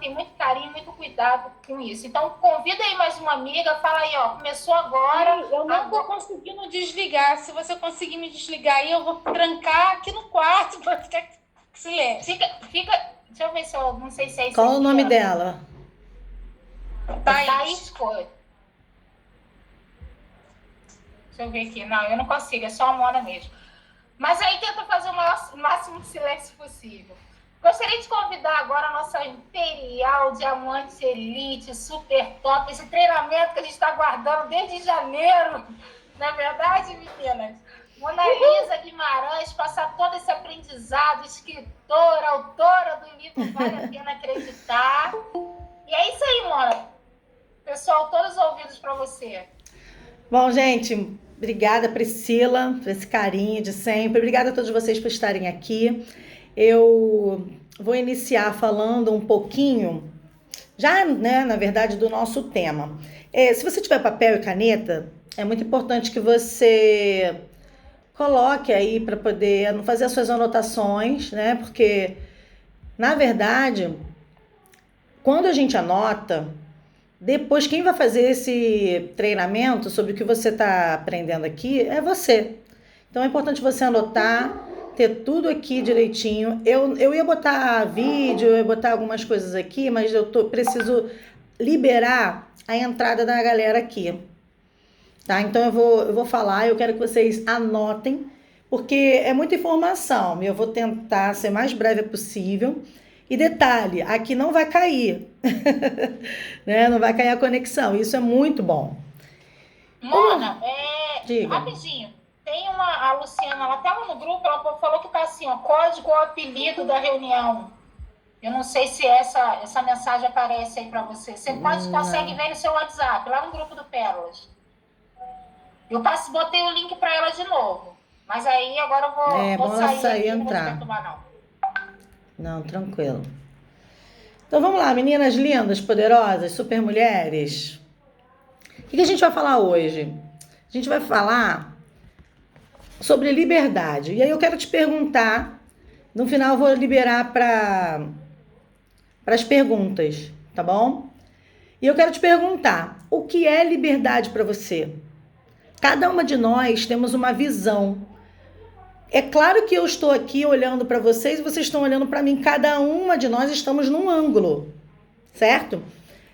tem muito carinho, muito cuidado com isso. Então, convida aí mais uma amiga, fala aí, ó, começou agora. Eu não estou conseguindo desligar. Se você conseguir me desligar aí, eu vou trancar aqui no quarto para ficar silêncio. Deixa eu ver se eu, não sei se é isso. Qual o nome dela? Thaís foi. Deixa eu ver aqui. Não, eu não consigo, é só a Mona mesmo. Mas aí tenta fazer o máximo de silêncio possível. Gostaria de convidar agora a nossa Imperial Diamante Elite, super top, esse treinamento que a gente está aguardando desde janeiro. Não é verdade, meninas? Mona Lisa Guimarães, passar todo esse aprendizado, escritora, autora do livro Vale a Pena Acreditar. E é isso aí, Mona. Pessoal, todos os ouvidos para você. Bom, gente, obrigada, Priscila, por esse carinho de sempre. Obrigada a todos vocês por estarem aqui. Eu vou iniciar falando um pouquinho, já, né, na verdade, do nosso tema. Se você tiver papel e caneta, é muito importante que você coloque aí para poder fazer as suas anotações, né? Porque, na verdade, quando a gente anota, depois quem vai fazer esse treinamento sobre o que você está aprendendo aqui é você. Então é importante você anotar, ter tudo aqui direitinho. Eu ia botar vídeo, eu ia botar algumas coisas aqui, mas preciso liberar a entrada da galera aqui. Tá? Então eu vou falar, eu quero que vocês anotem, porque é muita informação. Eu vou tentar ser mais breve possível. E detalhe, aqui não vai cair, né? Não vai cair a conexão. Isso é muito bom. Mona, rapidinho. Tem a Luciana, ela estava no grupo, ela falou que está assim, ó, código ou apelido da reunião. Eu não sei se essa mensagem aparece aí para você. Você consegue ver no seu WhatsApp, lá no grupo do Pérolas. Eu botei o link para ela de novo. Mas aí agora eu vou sair e entrar. Não, tranquilo. Então vamos lá, meninas lindas, poderosas, super mulheres. O que a gente vai falar hoje? A gente vai falar sobre liberdade. E aí eu quero te perguntar, no final eu vou liberar para as perguntas, tá bom? E eu quero te perguntar, o que é liberdade para você? Cada uma de nós temos uma visão. É claro que eu estou aqui olhando para vocês e vocês estão olhando para mim. Cada uma de nós estamos num ângulo, certo?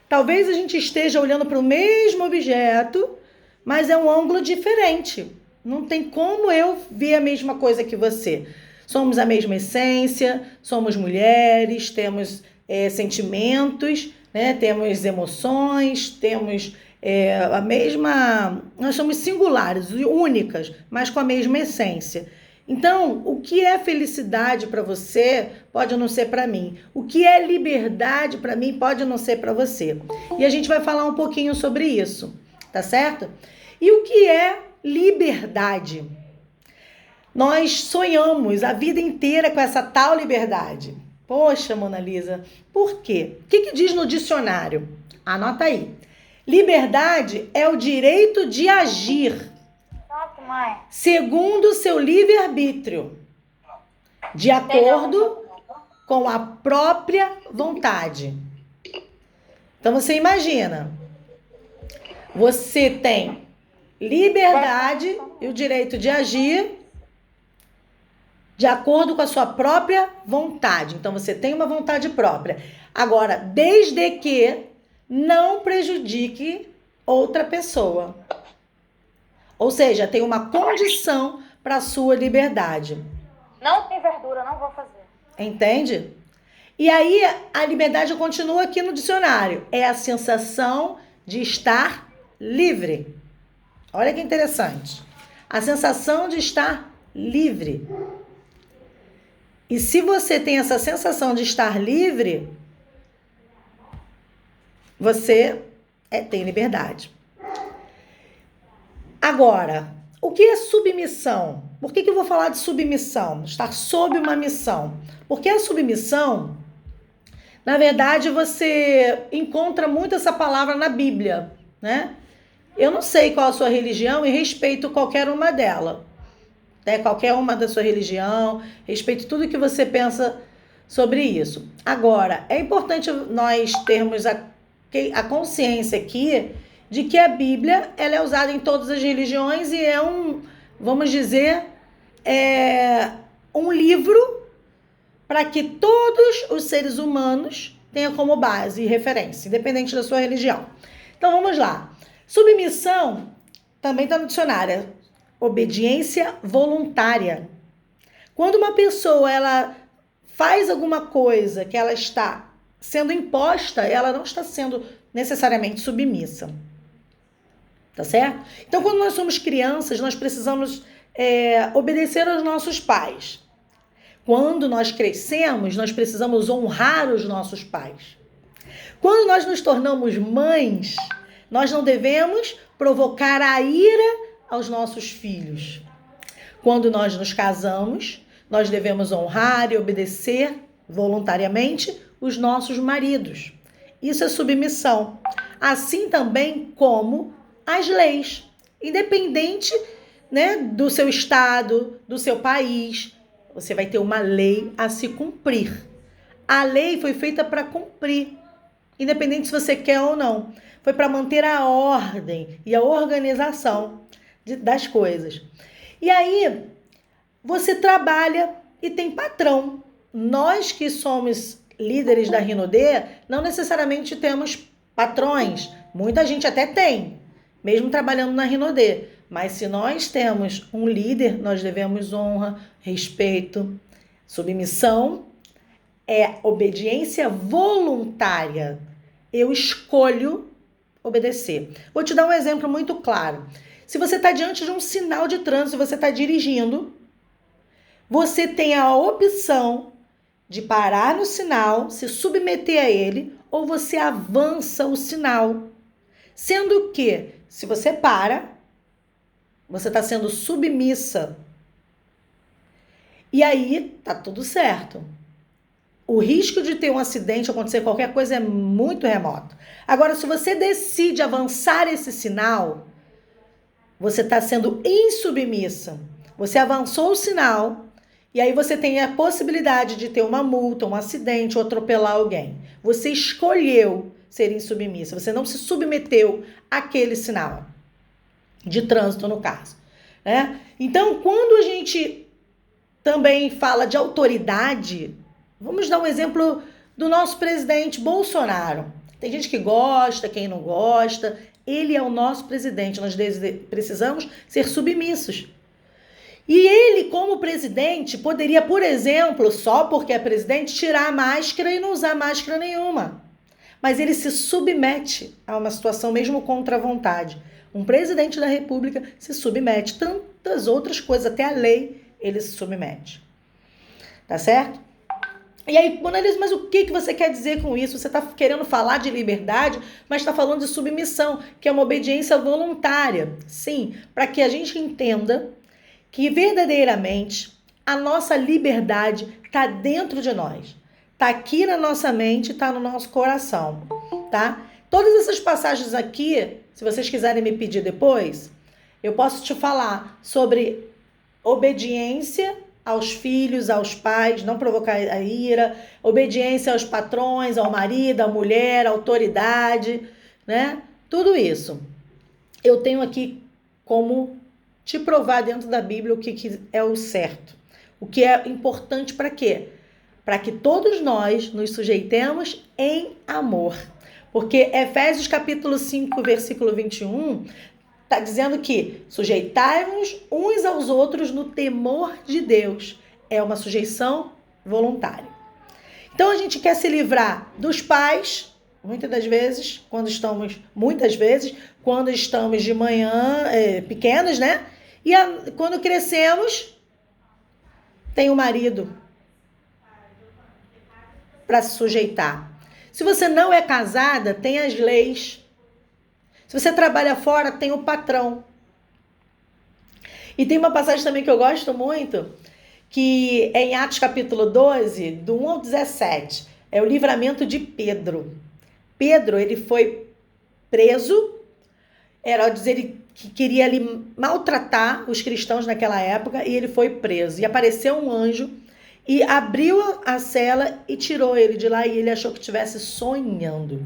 Talvez a gente esteja olhando para o mesmo objeto, mas é um ângulo diferente. Não tem como eu ver a mesma coisa que você. Somos a mesma essência, somos mulheres, temos sentimentos, né? Temos emoções, temos a mesma... Nós somos singulares, únicas, mas com a mesma essência. Então, o que é felicidade para você pode não ser para mim. O que é liberdade para mim pode não ser para você. E a gente vai falar um pouquinho sobre isso, tá certo? E o que é liberdade? Nós sonhamos a vida inteira com essa tal liberdade. Poxa, Mona Lisa, por quê? O que diz no dicionário? Anota aí. Liberdade é o direito de agir segundo o seu livre-arbítrio, de acordo com a própria vontade. Então você imagina, você tem liberdade e o direito de agir de acordo com a sua própria vontade. Então você tem uma vontade própria. Agora, desde que não prejudique outra pessoa. Ou seja, tem uma condição para a sua liberdade. Não tem verdura, não vou fazer. Entende? E aí, a liberdade continua aqui no dicionário. É a sensação de estar livre. Olha que interessante. A sensação de estar livre. E se você tem essa sensação de estar livre, você tem liberdade. Agora, o que é submissão? Por que eu vou falar de submissão? Estar sob uma missão. Porque a submissão, na verdade, você encontra muito essa palavra na Bíblia, né? Eu não sei qual a sua religião e respeito qualquer uma delas. Né? Qualquer uma da sua religião, respeito tudo que você pensa sobre isso. Agora, é importante nós termos a consciência aqui de que a Bíblia ela é usada em todas as religiões e é vamos dizer, um livro para que todos os seres humanos tenham como base e referência, independente da sua religião. Então, vamos lá. Submissão também está no dicionário. Obediência voluntária. Quando uma pessoa ela faz alguma coisa que ela está sendo imposta, ela não está sendo necessariamente submissa. Tá certo? Então, quando nós somos crianças, nós precisamos obedecer aos nossos pais. Quando nós crescemos, nós precisamos honrar os nossos pais. Quando nós nos tornamos mães, nós não devemos provocar a ira aos nossos filhos. Quando nós nos casamos, nós devemos honrar e obedecer voluntariamente os nossos maridos. Isso é submissão. Assim também como as leis, independente, né, do seu estado, do seu país, você vai ter uma lei a se cumprir. A lei foi feita para cumprir, independente se você quer ou não. Foi para manter a ordem e a organização das coisas. E aí, você trabalha e tem patrão. Nós que somos líderes da Rinodê, não necessariamente temos patrões. Muita gente até tem, mesmo trabalhando na Rinodê. Mas se nós temos um líder, nós devemos honra, respeito. Submissão é obediência voluntária. Eu escolho obedecer. Vou te dar um exemplo muito claro. Se você está diante de um sinal de trânsito, você está dirigindo, você tem a opção de parar no sinal, se submeter a ele, ou você avança o sinal. Sendo que, se você para, você está sendo submissa. E aí, tá tudo certo. O risco de ter um acidente, acontecer qualquer coisa é muito remoto. Agora, se você decide avançar esse sinal, você está sendo insubmissa. Você avançou o sinal e aí você tem a possibilidade de ter uma multa, um acidente ou atropelar alguém. Você escolheu ser insubmissa. Você não se submeteu àquele sinal de trânsito, no caso, né? Então, quando a gente também fala de autoridade, vamos dar um exemplo do nosso presidente Bolsonaro. Tem gente que gosta, quem não gosta. Ele é o nosso presidente. Nós precisamos ser submissos. E ele, como presidente, poderia, por exemplo, só porque é presidente, tirar a máscara e não usar máscara nenhuma. Mas ele se submete a uma situação mesmo contra a vontade. Um presidente da República se submete. Tantas outras coisas, até a lei, ele se submete. Tá certo? E aí, quando ele diz, mas o que você quer dizer com isso? Você está querendo falar de liberdade, mas está falando de submissão, que é uma obediência voluntária. Sim, para que a gente entenda que verdadeiramente a nossa liberdade está dentro de nós. Está aqui na nossa mente, está no nosso coração, tá? Todas essas passagens aqui, se vocês quiserem me pedir depois, eu posso te falar sobre obediência aos filhos, aos pais, não provocar a ira, obediência aos patrões, ao marido, à mulher, à autoridade, né? Tudo isso. Eu tenho aqui como te provar dentro da Bíblia o que é o certo. O que é importante para quê? Para que todos nós nos sujeitemos em amor. Porque Efésios capítulo 5, versículo 21, está dizendo que sujeitai-vos uns aos outros no temor de Deus. É uma sujeição voluntária. Então, a gente quer se livrar dos pais, muitas vezes, quando estamos de manhã, pequenos, né? E quando crescemos, tem o marido para se sujeitar. Se você não é casada, tem as leis. Se você trabalha fora, tem o patrão. E tem uma passagem também que eu gosto muito, que é em Atos capítulo 12, do 1 ao 17. É o livramento de Pedro. Pedro, ele foi preso, ele que queria ali maltratar os cristãos naquela época, e ele foi preso. E apareceu um anjo e abriu a cela e tirou ele de lá e ele achou que estivesse sonhando.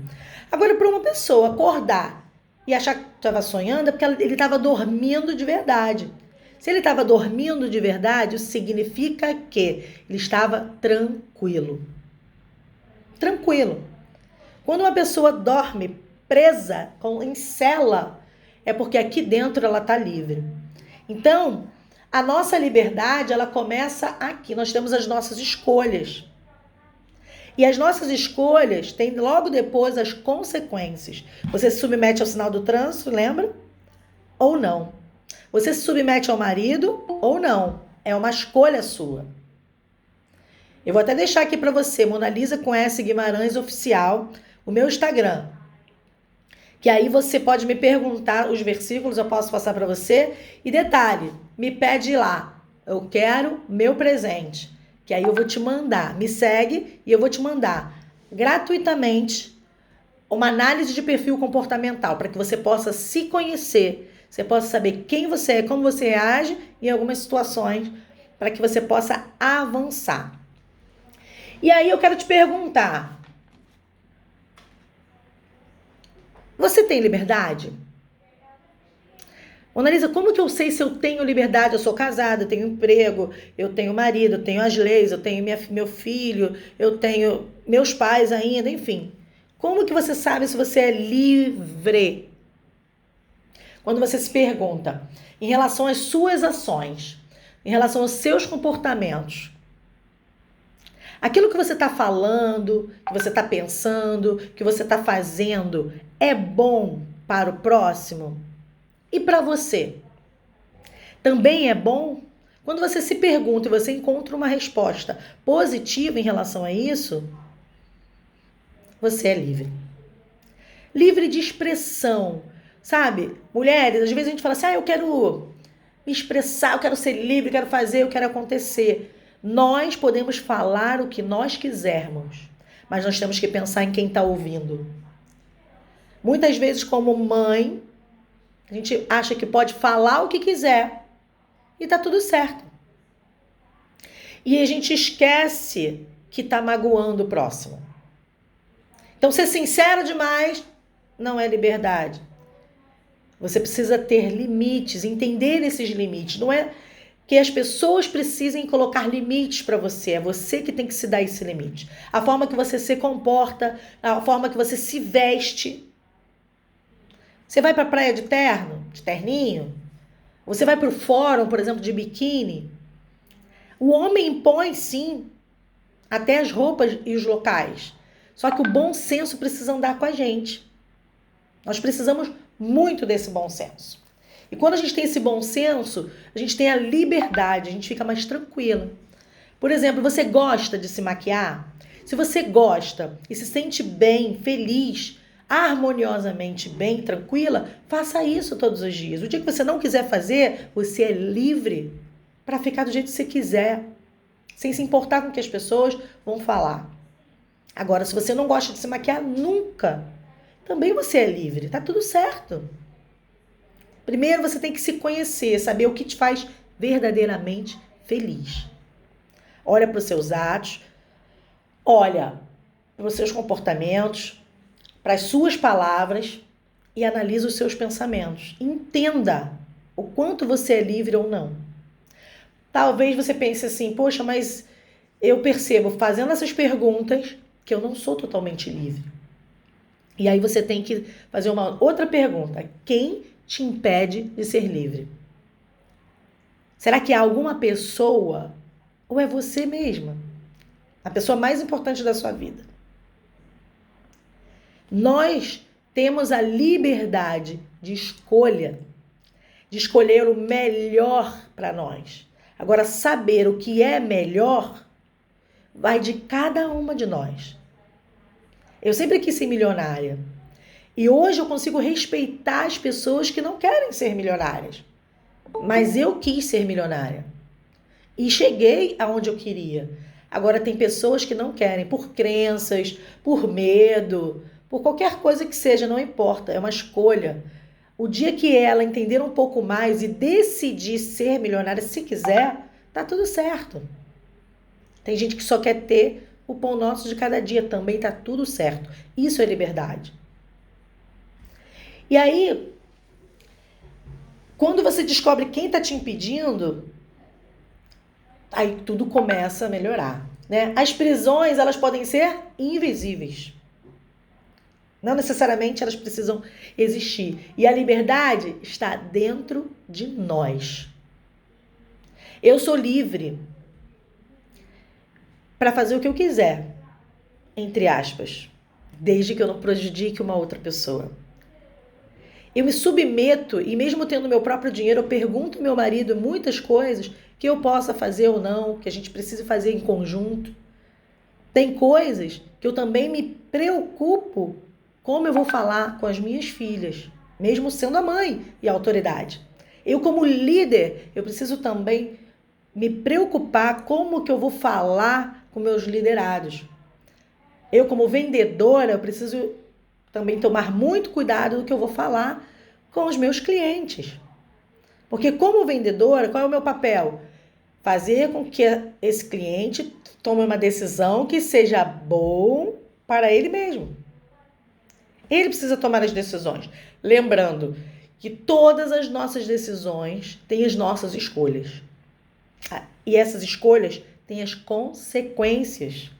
Agora, para uma pessoa acordar e achar que estava sonhando, é porque ele estava dormindo de verdade. Se ele estava dormindo de verdade, isso significa que ele estava tranquilo. Tranquilo. Quando uma pessoa dorme presa, em cela, é porque aqui dentro ela está livre. Então, a nossa liberdade, ela começa aqui. Nós temos as nossas escolhas. E as nossas escolhas têm logo depois as consequências. Você se submete ao sinal do trânsito, lembra? Ou não. Você se submete ao marido ou não. É uma escolha sua. Eu vou até deixar aqui para você, Mona Lisa com S Guimarães Oficial, o meu Instagram. Que aí você pode me perguntar os versículos, eu posso passar para você. E detalhe, me pede lá, eu quero meu presente. Que aí eu vou te mandar. Me segue e eu vou te mandar gratuitamente uma análise de perfil comportamental para que você possa se conhecer, você possa saber quem você é, como você age em algumas situações, para que você possa avançar. E aí eu quero te perguntar, você tem liberdade? Mona Lisa, como que eu sei se eu tenho liberdade? Eu sou casada, eu tenho emprego, eu tenho marido, eu tenho as leis, eu tenho meu filho, eu tenho meus pais ainda, enfim. Como que você sabe se você é livre? Quando você se pergunta em relação às suas ações, em relação aos seus comportamentos, aquilo que você está falando, que você está pensando, que você está fazendo, é bom para o próximo? E para você? Também é bom? Quando você se pergunta e você encontra uma resposta positiva em relação a isso, você é livre. Livre de expressão, sabe? Mulheres, às vezes a gente fala assim, eu quero me expressar, eu quero ser livre, eu quero fazer, eu quero acontecer. Nós podemos falar o que nós quisermos, mas nós temos que pensar em quem está ouvindo. Muitas vezes, como mãe, a gente acha que pode falar o que quiser e tá tudo certo. E a gente esquece que tá magoando o próximo. Então, ser sincero demais não é liberdade. Você precisa ter limites, entender esses limites. Não é que as pessoas precisem colocar limites para você. É você que tem que se dar esse limite. A forma que você se comporta, a forma que você se veste. Você vai para a praia de terno, de terninho? Você vai para o fórum, por exemplo, de biquíni? O homem impõe, sim, até as roupas e os locais. Só que o bom senso precisa andar com a gente. Nós precisamos muito desse bom senso. E quando a gente tem esse bom senso, a gente tem a liberdade, a gente fica mais tranquila. Por exemplo, você gosta de se maquiar? Se você gosta e se sente bem, feliz, harmoniosamente bem, tranquila, faça isso todos os dias. O dia que você não quiser fazer, você é livre para ficar do jeito que você quiser, sem se importar com o que as pessoas vão falar. Agora, se você não gosta de se maquiar nunca, também você é livre, tá tudo certo. Primeiro você tem que se conhecer, saber o que te faz verdadeiramente feliz. Olha para os seus atos, olha para os seus comportamentos, para as suas palavras e analisa os seus pensamentos. Entenda o quanto você é livre ou não. Talvez você pense assim, poxa, mas eu percebo fazendo essas perguntas que eu não sou totalmente livre. E aí você tem que fazer uma outra pergunta. Quem te impede de ser livre? Será que há alguma pessoa ou é você mesma? A pessoa mais importante da sua vida. Nós temos a liberdade de escolha, de escolher o melhor para nós. Agora, saber o que é melhor vai de cada uma de nós. Eu sempre quis ser milionária. E hoje eu consigo respeitar as pessoas que não querem ser milionárias. Mas eu quis ser milionária. E cheguei aonde eu queria. Agora tem pessoas que não querem, por crenças, por medo, por qualquer coisa que seja, não importa. É uma escolha. O dia que ela entender um pouco mais e decidir ser milionária, se quiser, tá tudo certo. Tem gente que só quer ter o pão nosso de cada dia. Também tá tudo certo. Isso é liberdade. E aí, quando você descobre quem tá te impedindo, aí tudo começa a melhorar, né? As prisões, elas podem ser invisíveis. Não necessariamente elas precisam existir. E a liberdade está dentro de nós. Eu sou livre para fazer o que eu quiser, entre aspas, desde que eu não prejudique uma outra pessoa. Eu me submeto e mesmo tendo meu próprio dinheiro, eu pergunto ao meu marido muitas coisas que eu possa fazer ou não, que a gente precise fazer em conjunto. Tem coisas que eu também me preocupo como eu vou falar com as minhas filhas, mesmo sendo a mãe e a autoridade. Eu, como líder, eu preciso também me preocupar como que eu vou falar com meus liderados. Eu, como vendedora, eu preciso também tomar muito cuidado do que eu vou falar com os meus clientes. Porque como vendedora, qual é o meu papel? Fazer com que esse cliente tome uma decisão que seja bom para ele mesmo. Ele precisa tomar as decisões. Lembrando que todas as nossas decisões têm as nossas escolhas. E essas escolhas têm as consequências.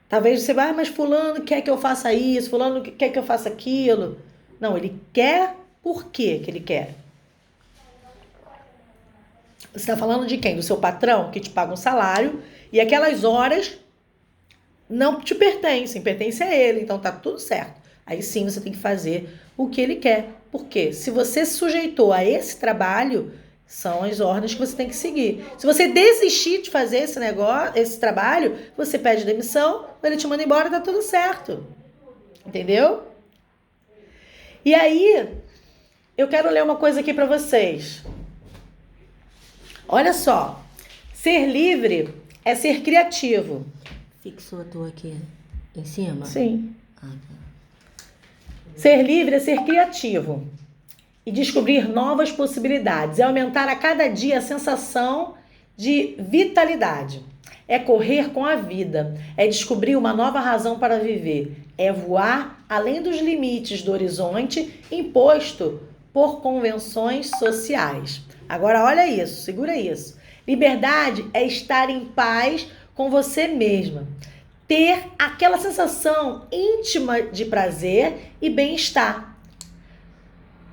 Talvez você vá, mas fulano quer que eu faça isso, fulano quer que eu faça aquilo. Não, ele quer por quê que ele quer? Você está falando de quem? Do seu patrão, que te paga um salário, e aquelas horas não te pertencem, pertence a ele, então tá tudo certo. Aí sim você tem que fazer o que ele quer. Por quê? Se você se sujeitou a esse trabalho, são as ordens que você tem que seguir. Se você desistir de fazer esse negócio, esse trabalho, você pede demissão, ele te manda embora, tá tudo certo. Entendeu? E aí, eu quero ler uma coisa aqui para vocês. Olha só. Ser livre é ser criativo. Fixou a tua aqui em cima? Sim. Ah, tá. Ser livre é ser criativo e descobrir novas possibilidades. É aumentar a cada dia a sensação de vitalidade. É correr com a vida. É descobrir uma nova razão para viver. É voar além dos limites do horizonte imposto por convenções sociais. Agora olha isso, segura isso. Liberdade é estar em paz com você mesma. Ter aquela sensação íntima de prazer e bem-estar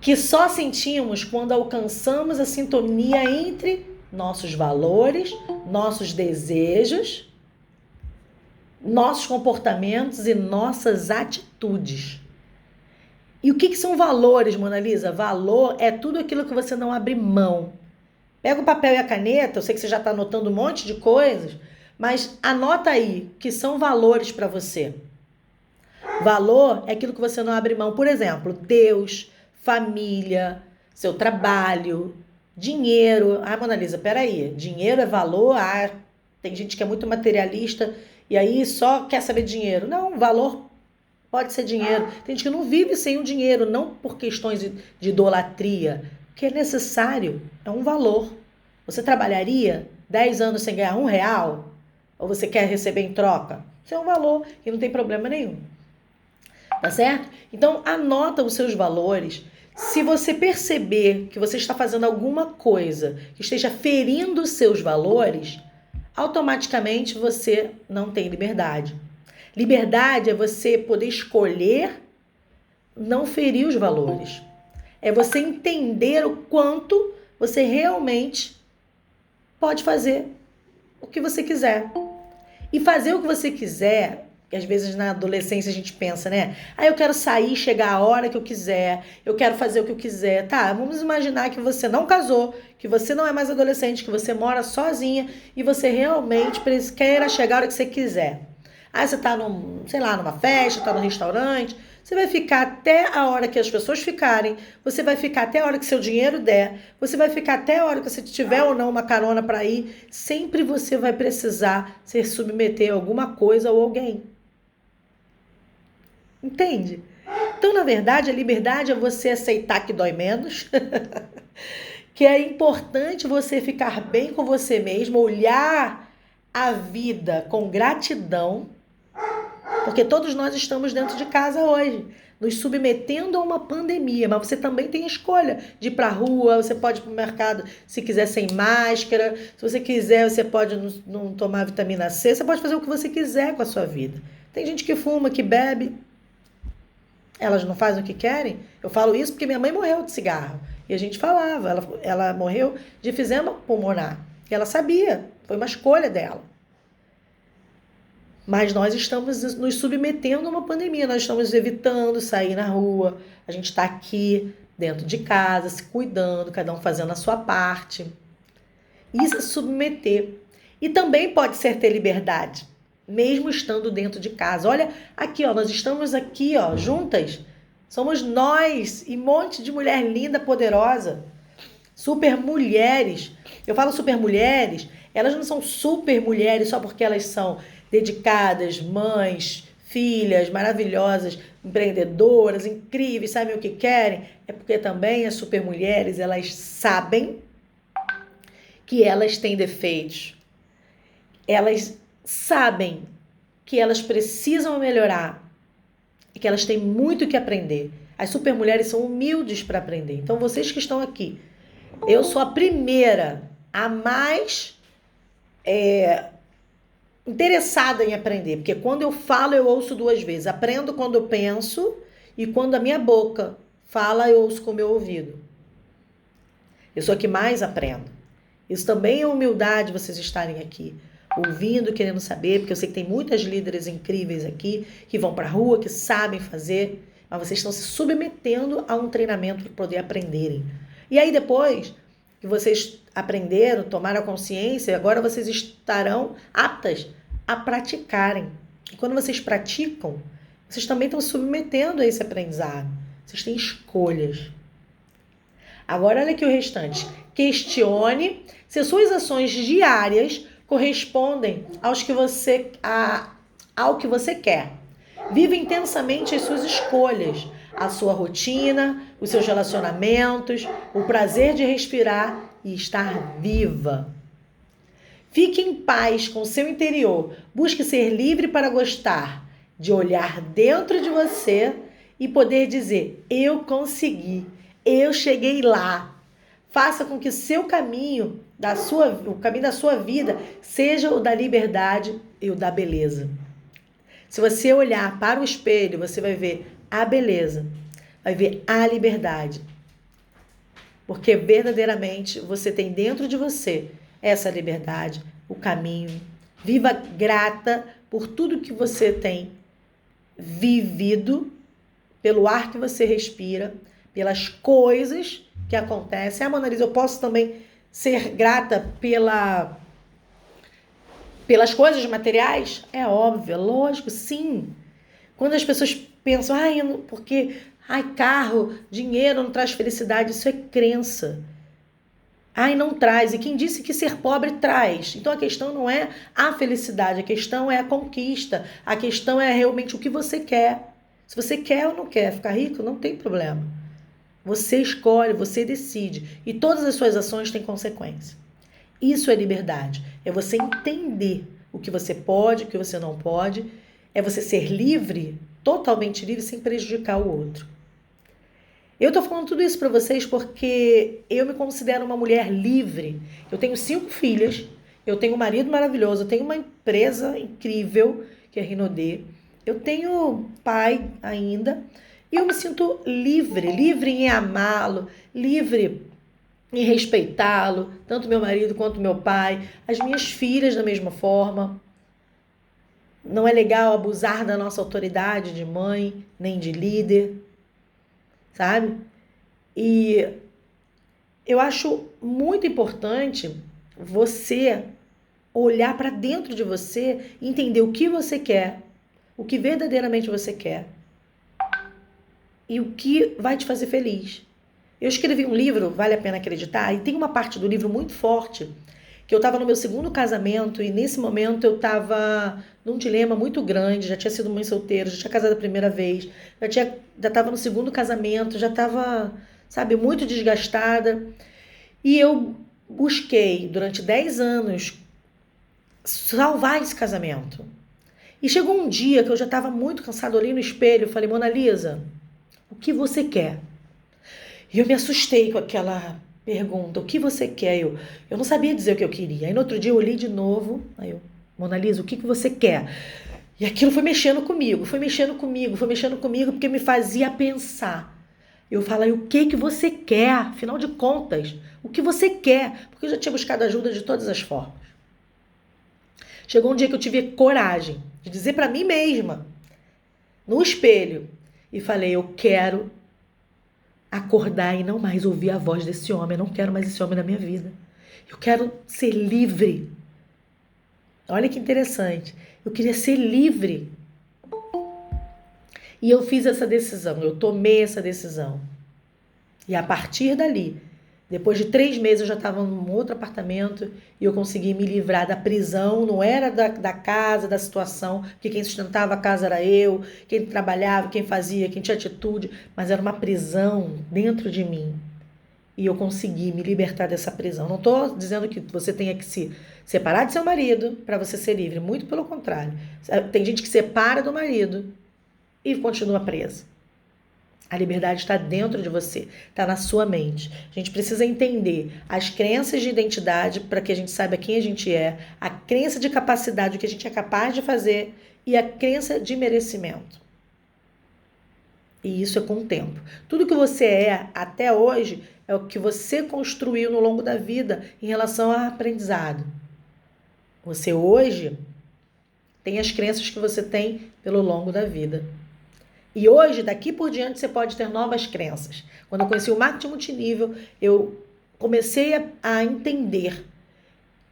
que só sentimos quando alcançamos a sintonia entre nossos valores, nossos desejos, nossos comportamentos e nossas atitudes. E o que são valores, Mona Lisa? Valor é tudo aquilo que você não abre mão. Pega o papel e a caneta, eu sei que você já está anotando um monte de coisas, mas anota aí que são valores para você. Valor é aquilo que você não abre mão. Por exemplo, Deus, família, seu trabalho, dinheiro. Ah, Mona Lisa, peraí. Dinheiro é valor? Ah, tem gente que é muito materialista e aí só quer saber de dinheiro. Não, valor pode ser dinheiro. Tem gente que não vive sem o dinheiro, não por questões de idolatria. O que é necessário é um valor. Você trabalharia 10 anos sem ganhar R$1? Ou você quer receber em troca? Isso é um valor e não tem problema nenhum. Tá certo? Então, anota os seus valores. Se você perceber que você está fazendo alguma coisa que esteja ferindo os seus valores, automaticamente você não tem liberdade. Liberdade é você poder escolher não ferir os valores. É você entender o quanto você realmente pode fazer o que você quiser. E fazer o que você quiser, que às vezes na adolescência a gente pensa, né? Ah, eu quero sair, chegar a hora que eu quiser, eu quero fazer o que eu quiser. Tá, vamos imaginar que você não casou, que você não é mais adolescente, que você mora sozinha e você realmente queira chegar a hora que você quiser. Ah, você tá numa festa, tá no restaurante, você vai ficar até a hora que as pessoas ficarem, você vai ficar até a hora que seu dinheiro der, você vai ficar até a hora que você tiver ou não uma carona para ir, sempre você vai precisar se submeter a alguma coisa ou alguém. Entende? Então, na verdade, a liberdade é você aceitar que dói menos, que é importante você ficar bem com você mesmo, olhar a vida com gratidão, porque todos nós estamos dentro de casa hoje, nos submetendo a uma pandemia, mas você também tem a escolha de ir para a rua, você pode ir para o mercado se quiser sem máscara, se você quiser você pode não tomar vitamina C, você pode fazer o que você quiser com a sua vida. Tem gente que fuma, que bebe, elas não fazem o que querem. Eu falo isso porque minha mãe morreu de cigarro, e a gente falava, ela morreu de efisema pulmonar, e ela sabia, foi uma escolha dela. Mas nós estamos nos submetendo a uma pandemia, nós estamos evitando sair na rua, a gente está aqui dentro de casa, se cuidando, cada um fazendo a sua parte. Isso é submeter. E também pode ser ter liberdade, mesmo estando dentro de casa. Olha aqui, ó, nós estamos aqui, ó, juntas. Somos nós e um monte de mulher linda, poderosa. Super mulheres. Eu falo super mulheres, elas não são super mulheres só porque elas são dedicadas, mães, filhas, maravilhosas, empreendedoras, incríveis, sabem o que querem. É porque também as super mulheres, elas sabem que elas têm defeitos. Elas sabem que elas precisam melhorar e que elas têm muito que aprender. As super mulheres são humildes para aprender. Então, vocês que estão aqui, eu sou a primeira, a mais interessada em aprender, porque quando eu falo, eu ouço duas vezes. Aprendo quando eu penso e quando a minha boca fala, eu ouço com o meu ouvido. Eu sou a que mais aprendo. Isso também é humildade, vocês estarem aqui, ouvindo, querendo saber, porque eu sei que tem muitas líderes incríveis aqui, que vão para a rua, que sabem fazer, mas vocês estão se submetendo a um treinamento para poder aprenderem. E aí depois que vocês aprenderam, tomaram a consciência, agora vocês estarão aptas a praticarem. E quando vocês praticam, vocês também estão se submetendo a esse aprendizado. Vocês têm escolhas. Agora olha aqui o restante. Questione se suas ações diárias correspondem ao que você quer. Viva intensamente as suas escolhas, a sua rotina, os seus relacionamentos, o prazer de respirar e estar viva. Fique em paz com o seu interior. Busque ser livre para gostar, de olhar dentro de você e poder dizer: eu consegui, eu cheguei lá. Faça com que o seu caminho, o caminho da sua vida, seja o da liberdade e o da beleza. Se você olhar para o espelho, você vai ver a beleza, vai ver a liberdade. Porque verdadeiramente você tem dentro de você essa liberdade, o caminho. Viva grata por tudo que você tem vivido, pelo ar que você respira, pelas coisas que acontecem. Mona Lisa, eu posso também ser grata pelas coisas materiais? É óbvio, é lógico, sim. Quando as pessoas pensam, carro, dinheiro não traz felicidade, isso é crença. Não traz. E quem disse que ser pobre traz? Então a questão não é a felicidade, a questão é a conquista, a questão é realmente o que você quer. Se você quer ou não quer ficar rico, não tem problema. Você escolhe, você decide. E todas as suas ações têm consequência. Isso é liberdade. É você entender o que você pode, o que você não pode. É você ser livre, totalmente livre, sem prejudicar o outro. Eu tô falando tudo isso para vocês porque eu me considero uma mulher livre. Eu tenho 5 filhas, eu tenho um marido maravilhoso, eu tenho uma empresa incrível, que é a Rinodê. Eu tenho pai ainda e eu me sinto livre em amá-lo, livre em respeitá-lo, tanto meu marido quanto meu pai, as minhas filhas da mesma forma. Não é legal abusar da nossa autoridade de mãe, nem de líder, sabe? E eu acho muito importante você olhar para dentro de você e entender o que você quer, o que verdadeiramente você quer e o que vai te fazer feliz. Eu escrevi um livro, Vale a Pena Acreditar, e tem uma parte do livro muito forte, que eu estava no meu 2º casamento e nesse momento eu estava num dilema muito grande, já tinha sido mãe solteira, já tinha casado a primeira vez, já estava no 2º casamento, já estava, muito desgastada. E eu busquei durante 10 anos salvar esse casamento. E chegou um dia que eu já estava muito cansada, olhei no espelho e falei, Mona Lisa, o que você quer? E eu me assustei com aquela pergunta, o que você quer? Eu não sabia dizer o que eu queria. Aí no outro dia eu olhei de novo, aí eu, Mona Lisa, o que você quer? E aquilo foi mexendo comigo, porque me fazia pensar. Eu falei, o que você quer? Afinal de contas, o que você quer? Porque eu já tinha buscado ajuda de todas as formas. Chegou um dia que eu tive coragem de dizer para mim mesma, no espelho, e falei, eu quero acordar e não mais ouvir a voz desse homem, eu não quero mais esse homem na minha vida. Eu quero ser livre. Olha que interessante. Eu queria ser livre. E eu fiz essa decisão, eu tomei essa decisão. E a partir dali, depois de 3 meses eu já estava num outro apartamento e eu consegui me livrar da prisão, não era da casa, da situação, porque quem sustentava a casa era eu, quem trabalhava, quem fazia, quem tinha atitude, mas era uma prisão dentro de mim. E eu consegui me libertar dessa prisão. Não estou dizendo que você tenha que se separar de seu marido para você ser livre, muito pelo contrário. Tem gente que separa do marido e continua presa. A liberdade está dentro de você, está na sua mente. A gente precisa entender as crenças de identidade para que a gente saiba quem a gente é, a crença de capacidade, o que a gente é capaz de fazer e a crença de merecimento. E isso é com o tempo. Tudo que você é até hoje é o que você construiu no longo da vida em relação ao aprendizado. Você hoje tem as crenças que você tem pelo longo da vida. E hoje, daqui por diante, você pode ter novas crenças. Quando eu conheci o marketing multinível, eu comecei a entender,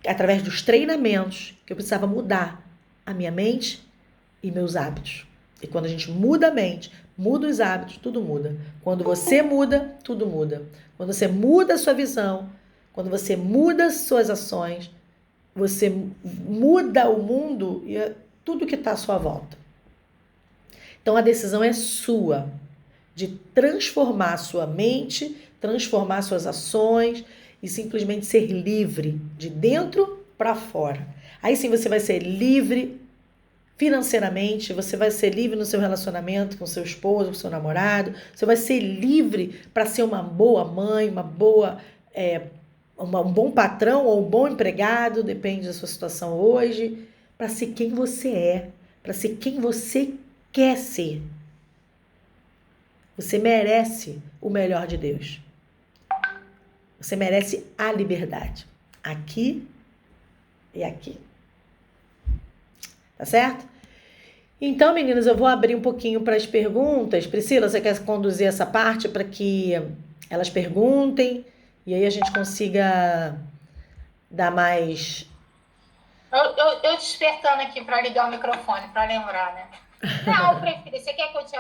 através dos treinamentos, que eu precisava mudar a minha mente e meus hábitos. E quando a gente muda a mente, muda os hábitos, tudo muda. Quando você muda, tudo muda. Quando você muda a sua visão, quando você muda as suas ações, você muda o mundo e tudo que está à sua volta. Então, a decisão é sua, de transformar a sua mente, transformar suas ações e simplesmente ser livre, de dentro para fora. Aí sim você vai ser livre financeiramente, você vai ser livre no seu relacionamento com seu esposo, com seu namorado, você vai ser livre para ser uma boa mãe, um bom patrão ou um bom empregado, depende da sua situação hoje, para ser quem você é, para ser quem você quer ser. Você merece o melhor de Deus. Você merece a liberdade. Aqui e aqui. Tá certo? Então, meninas, eu vou abrir um pouquinho para as perguntas. Priscila, você quer conduzir essa parte para que elas perguntem e aí a gente consiga dar mais... Eu despertando aqui para ligar o microfone, para lembrar, né? Não, prefiro. Você quer que eu te